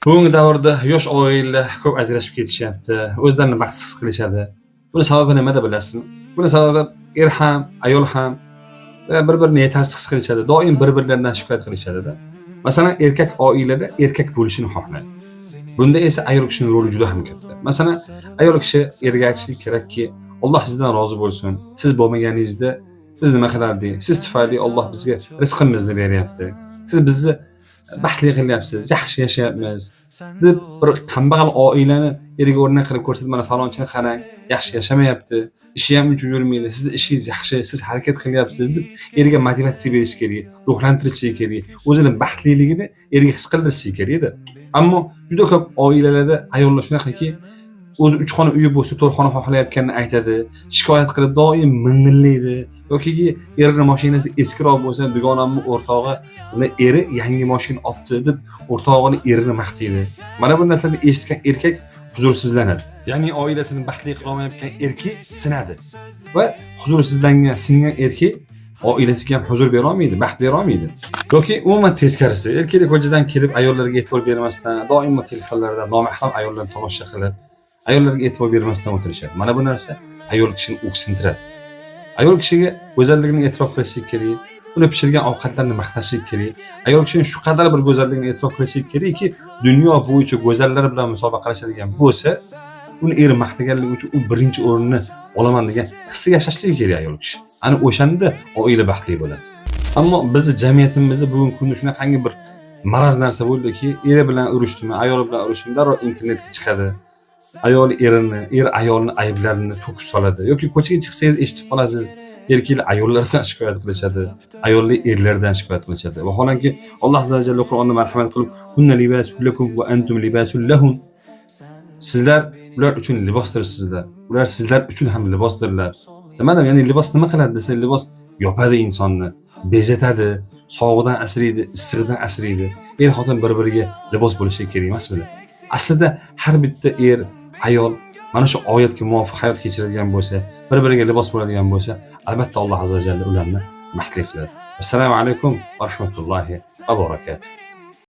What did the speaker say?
Bugungi davrda yosh oilalar ko'p ajrashib ketishyapti, o'zlarini baxtsiz qilishadi. Buni sababi nimada bilasizmi? Buni sababi er ham, ayol ham bir-birini yetarsiz his qilishadi. Doim bir-birlaridan shikoyat qilishadi-da. Masalan, erkak oilada erkak bo'lishini xohlaydi. Bunda esa ayol kishining roli juda ham katta. Masalan, ayol kishi erga aytishi kerakki, Alloh sizdan rozi bo'lsin. Siz bo'lmaganingizda biz nima qilardik? Siz tufayli Alloh bizga rizqimizni beryapti. Siz bizni baxtli qilyapsiz, yaxshi yashayapmiz deb bir kambag'al oilani eriga o'rnak qilib ko'rsatib, mana falonchini qarang, yaxshi yashamayapti, ishi ham uncha yurmaydi, sizni ishingiz yaxshi, siz harakat qilyapsiz deb eriga motivatsiya berish kerak, ruhlantirish kerak, o'zini baxtliligini eriga his qildirish kerak-da. Ammo juda ko'p oilalarda ayollar shunaqaki, o'zi 3 xona uyi bo'lsa 4 xona xohlayotganini aytadi, shikoyat qilib doim mingillaydi yoki erining mashinasi eskiroq bo'lsa, dugonamning o'rtog'i uni eri yangi mashina olibdi deb o'rtog'ini erini maqtaydi. Mana bu narsalarni eshitgan erkak huzursizlanadi. Ya'ni oilasini baxtli qila olmayotgan erkak sinadi va huzursizlangan, singan erkak oilasiga ham huzur bera olmaydi, baxt bera olmaydi. Yoki umuman teskarisi, erkaklar ko'chadan kelib ayollarga e'tibor bermasdan, doimo telefonlarda nomahram ayollarni tomosha qilib, ayollarga e'tibor bermasdan o'tirishadi. Mana bu narsa ayol kishini o'ksintiradi. Ayol kishiga go'zalligini e'tirof qilishi kerak, uni pishirgan ovqatlarni maqtashi kerak. Ayol kishining shu qadar bir go'zalligini e'tirof qilishi kerakki, dunyo bo'yicha go'zallar bilan musobaqalashadigan bo'lsa, uni eri maqtaganligi uchun u birinchi o'rinni olaman degan hissiga yashashligi kerak ayol kishi. Ana o'shanda oila baxtli bo'ladi. Ammo bizning jamiyatimizda bugungi kunda shunaqangi bir maraz narsa bo'ldiki, eri bilan urushdimi, ayoli bilan urushdimi, darrov internetga chiqadi. Ayol erini, er ayolni ayblarini to'kib soladi yoki ko'chaga chiqsangiz eshitib qolasiz, erkaklar ayollardan shikoyat qilishadi, ayollar erlardan shikoyat qilishadi. Vaholanki Alloh azza va jalla Qur'onda marhamat qilib, "Hunna libasul lakum va antum libasul lahum." Sizlar ular uchun libosdirsizlar. Ular sizlar uchun ham libosdirlar. Nimadan? Ya'ni libos nima qiladi desa, libos yopadi insonni, bezatadi, sovuqdan asraydi, issig'idan asraydi. Er xotin bir-biriga libos bo'lishi kerak emasmi? Aslida har bitta er, ayol mana shu oyatga muvofiq hayot kechiradigan bo'lsa, bir-biriga libos bo'ladigan bo'lsa, albatta Alloh azza va jalla ularni baxtli qiladi. Assalomu alaykum va rahmatullohi va barakatuh.